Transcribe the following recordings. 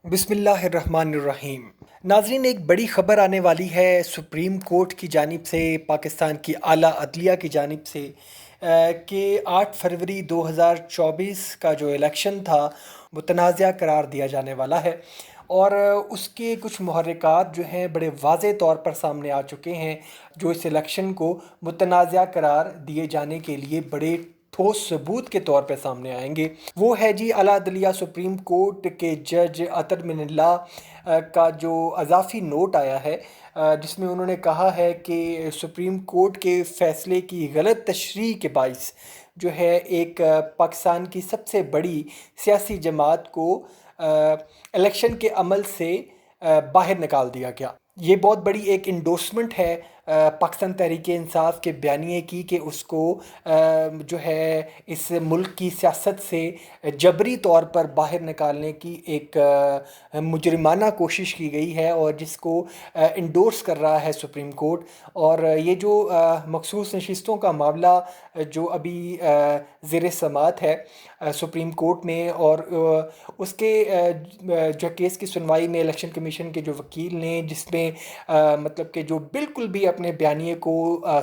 बिस्मिल्लाहिर्रहमानिर्रहीम। नाज़रीन, एक बड़ी ख़बर आने वाली है सुप्रीम कोर्ट की जानिब से, पाकिस्तान की आला अदलिया की जानिब से कि 8 फरवरी 2024 का जो इलेक्शन था मुतनाज़ा करार दिया जाने वाला है। और उसके कुछ मुहर्रिकात जो हैं बड़े वाज़े तौर पर सामने आ चुके हैं, जो इस इलेक्शन को मुतनाज़ा करार दिए जाने के लिए बड़े ठोस सबूत के तौर पे सामने आएंगे। वो है जी आला अदलिया सुप्रीम कोर्ट के जज अतर मिनल्ला का जो अज़ाफ़ी नोट आया है, जिसमें उन्होंने कहा है कि सुप्रीम कोर्ट के फ़ैसले की गलत तशरीह के बाइस जो है एक पाकिस्तान की सबसे बड़ी सियासी जमात को इलेक्शन के अमल से बाहर निकाल दिया गया। ये बहुत बड़ी एक इंडोर्समेंट है पाकिस्तान तहरीक इंसाफ के बयानिए की कि उसको जो है इस मुल्क की सियासत से जबरी तौर पर बाहर निकालने की एक मुजरिमाना कोशिश की गई है, और जिसको इंडोर्स कर रहा है सुप्रीम कोर्ट। और ये जो मखसूस नशिस्तों का मामला जो अभी ज़ेर समात है सुप्रीम कोर्ट में, और उसके जो केस की सुनवाई में इलेक्शन कमीशन के जो वकील ने, जिसमें मतलब कि जो बिल्कुल भी अपने बयानिए को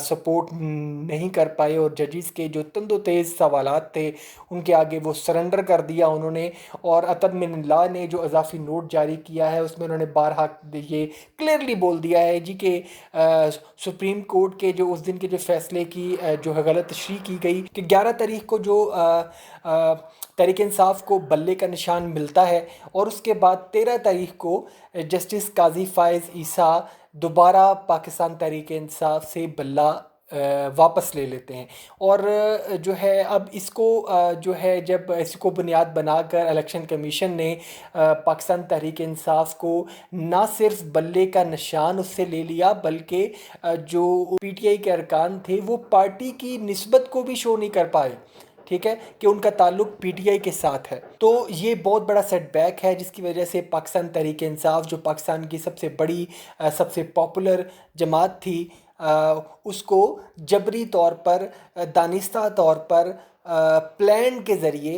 सपोर्ट नहीं कर पाए, और जजिस के जो तंदो तेज़ सवालात थे उनके आगे वो सरेंडर कर दिया उन्होंने। और अतर मिनल्ला ने जो अज़ाफ़ी नोट जारी किया है उसमें उन्होंने बारहा ये क्लियरली बोल दिया है जी कि सुप्रीम कोर्ट के जो उस दिन के जो फ़ैसले की जो है गलत तशरीह की गई कि 11 तारीख को जो तहरीक इंसाफ को बल्ले का निशान मिलता है, और उसके बाद 13 तारीख को जस्टिस काजी फ़ाइज़ ईसा दोबारा पाकिस्तान तहरीक इंसाफ से बल्ला वापस ले लेते हैं। और जो है अब इसको जो है जब इसको बुनियाद बनाकर इलेक्शन कमीशन ने पाकिस्तान तहरीक इंसाफ को ना सिर्फ बल्ले का निशान उससे ले लिया, बल्कि जो पीटीआई के अरकान थे वो पार्टी की निस्बत को भी शो नहीं कर पाए, ठीक है, कि उनका ताल्लुक पीटीआई के साथ है। तो ये बहुत बड़ा सेटबैक है, जिसकी वजह से पाकिस्तान तहरीक इंसाफ जो पाकिस्तान की सबसे बड़ी सबसे पॉपुलर जमात थी, उसको जबरी तौर पर दानिस्ता तौर पर प्लान के ज़रिए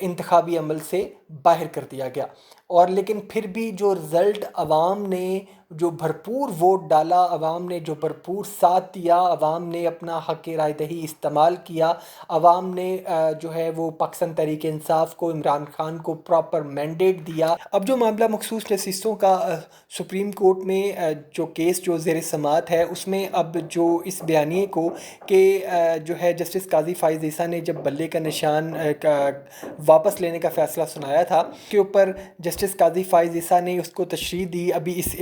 इंतखाबी अमल से बाहर कर दिया गया। और लेकिन फिर भी जो रिज़ल्ट अवाम ने जो भरपूर वोट डाला, अवाम ने जो भरपूर साथ दिया, अवाम ने अपना हक़ राय दही इस्तेमाल किया, अवाम ने जो है वो पाकिस्तान तहरीक इंसाफ को, इमरान खान को प्रॉपर मैंडेट दिया। अब जो मामला मखसूस नशिस्तों का सुप्रीम कोर्ट में जो केस जो ज़ेर समात है, उसमें अब जो इस बयानिए को कि जो है जस्टिस काजी फ़ाइज़ ईसा ने जब बल्ले का निशान का वापस लेने का फ़ैसला सुनाया था, के ऊपर जस्टिस काजी फ़ाइज़ ईसा ने उसको तशरीह दी। अभी इस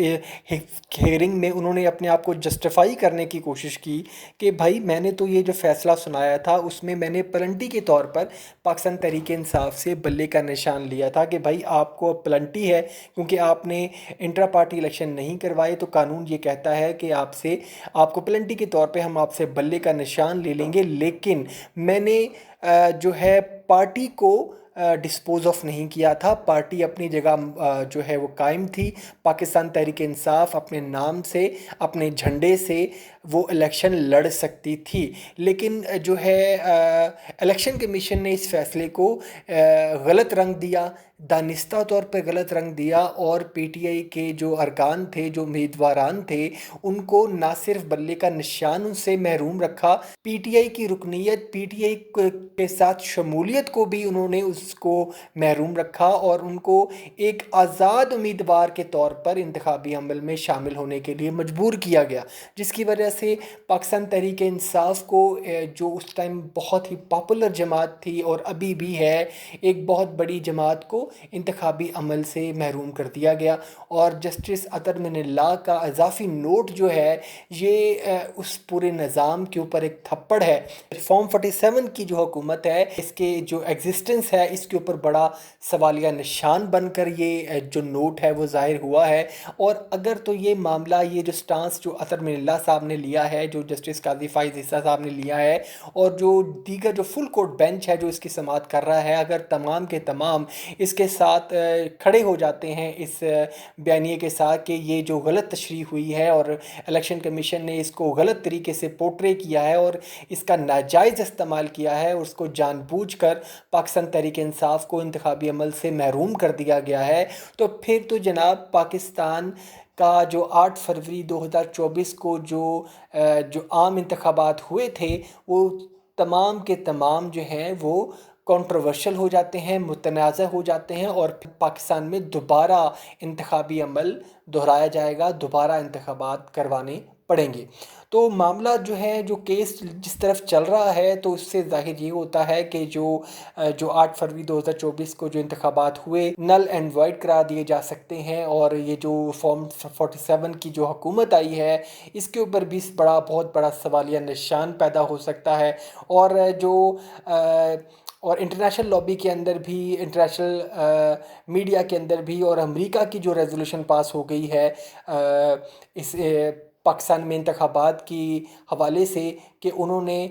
हेयरिंग में उन्होंने अपने आप को जस्टिफाई करने की कोशिश की कि भाई मैंने तो ये जो फ़ैसला सुनाया था उसमें मैंने पलंटी के तौर पर पाकिस्तान तहरीक इंसाफ से बल्ले का निशान लिया था कि भाई आपको पलंटी है, क्योंकि आपने इंट्रा पार्टी इलेक्शन नहीं करवाए, तो कानून ये कहता है कि आपसे आपको पलंटी के तौर पे हम आपसे बल्ले का निशान ले लेंगे। लेकिन मैंने जो है पार्टी को डिस्पोज ऑफ नहीं किया था, पार्टी अपनी जगह जो है वो कायम थी। पाकिस्तान तहरीक इंसाफ अपने नाम से, अपने झंडे से वो इलेक्शन लड़ सकती थी। लेकिन जो है इलेक्शन कमीशन ने इस फैसले को गलत रंग दिया, दानिस्ता तौर पर गलत रंग दिया, और पीटीआई के जो अरकान थे, जो उम्मीदवारान थे, उनको ना सिर्फ बल्ले का निशान उनसे महरूम रखा, पीटीआई की रुकनीत, पीटीआई के साथ शमूलियत को भी उन्होंने उसको महरूम रखा, और उनको एक आज़ाद उम्मीदवार के तौर पर इंतखाबी अमल में शामिल होने के लिए मजबूर किया गया। जिसकी वजह से पाकिस्तान तहरीक इंसाफ को जो उस टाइम बहुत ही पॉपुलर जमात थी और अभी भी है, एक बहुत बड़ी जमात को इंतखाबी अमल से महरूम कर दिया गया। और जस्टिस अतर मिनल्ला का अज़ाफ़ी नोट जो है ये उस पूरे निज़ाम के ऊपर एक थप्पड़ है। फॉर्म 47 की जो हुकूमत है, इसके जो एग्जिस्टेंस है, इसके ऊपर बड़ा सवालिया निशान बनकर ये जो नोट है वो ज़ाहिर हुआ है। और अगर तो ये मामला, ये जो स्टांस जो अतर मिनल्ला साहब ने लिया है, जो जस्टिस काजी फ़ाइज़ ईसा साहब ने लिया है, और जो दीगर जो फुल कोर्ट बेंच है जो इसकी समाअत कर रहा है, अगर तमाम के तमाम इस کے ساتھ کھڑے ہو جاتے ہیں اس بیانیے کے ساتھ کہ یہ جو غلط تشریح ہوئی ہے اور الیکشن کمیشن نے اس کو غلط طریقے سے پورٹرے کیا ہے اور اس کا ناجائز استعمال کیا ہے اور اس کو جان بوجھ کر پاکستان تحریک انصاف کو انتخابی عمل سے محروم کر دیا گیا ہے، تو پھر تو جناب پاکستان کا جو 8 فروری 2024 کو جو عام انتخابات ہوئے تھے وہ تمام کے تمام جو ہیں وہ کنٹروورشل ہو جاتے ہیں، متنازع ہو جاتے ہیں، اور پھر پاکستان میں دوبارہ انتخابی عمل دہرایا جائے گا، دوبارہ انتخابات کروانے پڑیں گے۔ تو معاملہ جو ہے، جو کیس جس طرف چل رہا ہے، تو اس سے ظاہر یہ ہوتا ہے کہ جو 8 فروری 2024 کو جو انتخابات ہوئے نل اینڈ وائڈ قرار دیے جا سکتے ہیں، اور یہ جو فارم 47 کی جو حکومت آئی ہے اس کے اوپر بھی بہت بڑا سوالیہ نشان پیدا ہو سکتا ہے، اور انٹرنیشنل لابی کے اندر بھی، انٹرنیشنل میڈیا کے اندر بھی، اور امریکہ کی جو ریزولوشن پاس ہو گئی ہے اس پاکستان میں انتخابات کی حوالے سے، کہ انہوں نے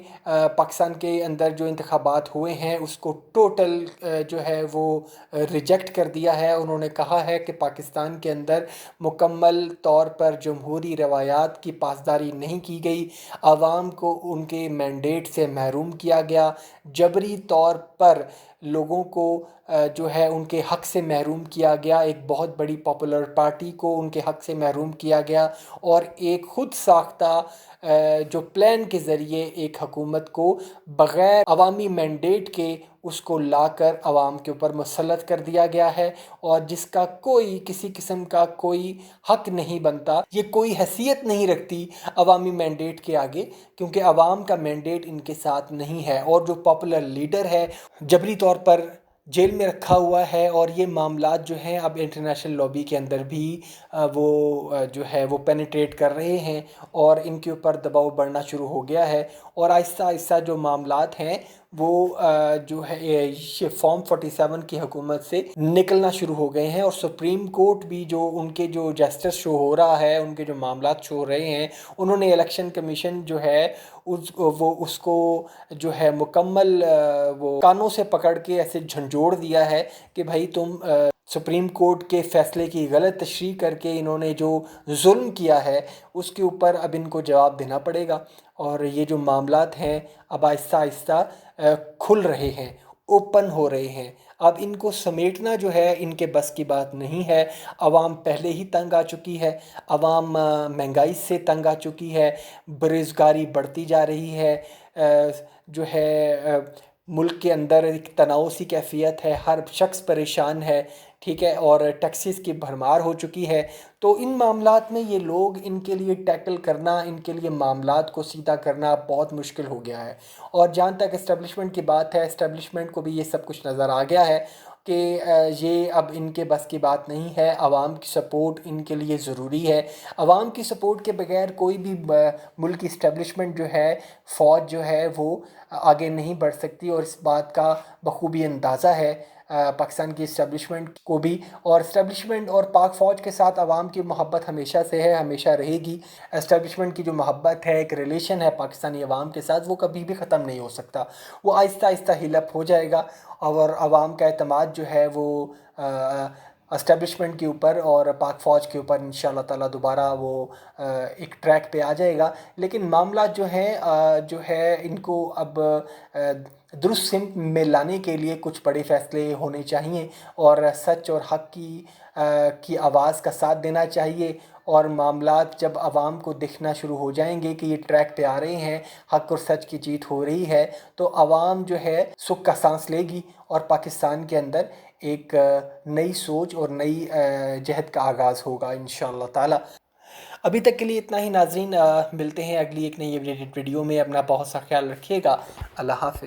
پاکستان کے اندر جو انتخابات ہوئے ہیں اس کو ٹوٹل جو ہے وہ ریجیکٹ کر دیا ہے۔ انہوں نے کہا ہے کہ پاکستان کے اندر مکمل طور پر جمہوری روایات کی پاسداری نہیں کی گئی، عوام کو ان کے مینڈیٹ سے محروم کیا گیا، جبری طور پر لوگوں کو جو ہے ان کے حق سے محروم کیا گیا، ایک بہت بڑی پاپولر پارٹی کو ان کے حق سے محروم کیا گیا، اور ایک خود ساختہ جو پلان کے ذریعے ایک حکومت کو بغیر عوامی مینڈیٹ کے اس کو لا کر عوام کے اوپر مسلط کر دیا گیا ہے، اور جس کا کسی قسم کا کوئی حق نہیں بنتا، یہ کوئی حیثیت نہیں رکھتی عوامی مینڈیٹ کے آگے، کیونکہ عوام کا مینڈیٹ ان کے ساتھ نہیں ہے، اور جو پاپولر لیڈر ہے جبری طور پر جیل میں رکھا ہوا ہے، اور یہ معاملات جو ہیں اب انٹرنیشنل لابی کے اندر بھی جو ہے وہ پینیٹریٹ کر رہے ہیں، اور ان کے اوپر دباؤ بڑھنا شروع ہو گیا ہے، اور آہستہ آہستہ جو معاملات ہیں وہ جو ہے یہ فارم 47 کی حکومت سے نکلنا شروع ہو گئے ہیں، اور سپریم کورٹ بھی جو ان کے جو جسٹس شو ہو رہا ہے، ان کے جو معاملات شو ہو رہے ہیں، انہوں نے الیکشن کمیشن جو ہے اس کو جو ہے مکمل وہ کانوں سے پکڑ کے ایسے جھنجھوڑ دیا ہے کہ بھائی تم سپریم کورٹ کے فیصلے کی غلط تشریح کر کے انہوں نے جو ظلم کیا ہے اس کے اوپر اب ان کو جواب دینا پڑے گا، اور یہ جو معاملات ہیں اب آہستہ آہستہ کھل رہے ہیں، اوپن ہو رہے ہیں۔ اب ان کو سمیٹنا جو ہے ان کے بس کی بات نہیں ہے، عوام پہلے ہی تنگ آ چکی ہے، عوام مہنگائی سے تنگ آ چکی ہے، بےروزگاری بڑھتی جا رہی ہے، جو ہے ملک کے اندر ایک تناؤ سی کیفیت ہے، ہر شخص پریشان ہے، ٹھیک ہے، اور ٹیکسز کی بھرمار ہو چکی ہے۔ تو ان معاملات میں یہ لوگ، ان کے لیے ٹیکل کرنا، ان کے لیے معاملات کو سیدھا کرنا بہت مشکل ہو گیا ہے، اور جہاں تک اسٹیبلشمنٹ کی بات ہے، اسٹیبلشمنٹ کو بھی یہ سب کچھ نظر آ گیا ہے کہ یہ اب ان کے بس کی بات نہیں ہے، عوام کی سپورٹ ان کے لیے ضروری ہے، عوام کی سپورٹ کے بغیر کوئی بھی ملک کی اسٹیبلشمنٹ جو ہے، فوج جو ہے وہ آگے نہیں بڑھ سکتی، اور اس بات کا بخوبی اندازہ ہے پاکستان کی اسٹیبلشمنٹ کو بھی، اور اسٹیبلشمنٹ اور پاک فوج کے ساتھ عوام کی محبت ہمیشہ سے ہے، ہمیشہ رہے گی۔ اسٹیبلشمنٹ کی جو محبت ہے، ایک ریلیشن ہے پاکستانی عوام کے ساتھ، وہ کبھی بھی ختم نہیں ہو سکتا، وہ آہستہ آہستہ ہیل اپ ہو جائے گا، اور عوام کا اعتماد جو ہے وہ اسٹیبلشمنٹ کے اوپر اور پاک فوج کے اوپر انشاءاللہ تعالیٰ دوبارہ وہ ایک ٹریک پہ آ جائے گا۔ لیکن معاملات جو ہے ان کو اب درست سمت میں لانے کے لیے کچھ بڑے فیصلے ہونے چاہیے، اور سچ اور حق کی آواز کا ساتھ دینا چاہیے، اور معاملات جب عوام کو دکھنا شروع ہو جائیں گے کہ یہ ٹریک پہ آ رہے ہیں، حق اور سچ کی جیت ہو رہی ہے، تو عوام جو ہے سکھ کا سانس لے گی، اور پاکستان کے اندر ایک نئی سوچ اور نئی جہد کا آغاز ہوگا انشاءاللہ تعالی۔ ابھی تک کے لیے اتنا ہی ناظرین، ملتے ہیں اگلی ایک نئی ویڈیو میں، اپنا بہت سا خیال رکھیے گا، اللہ حافظ۔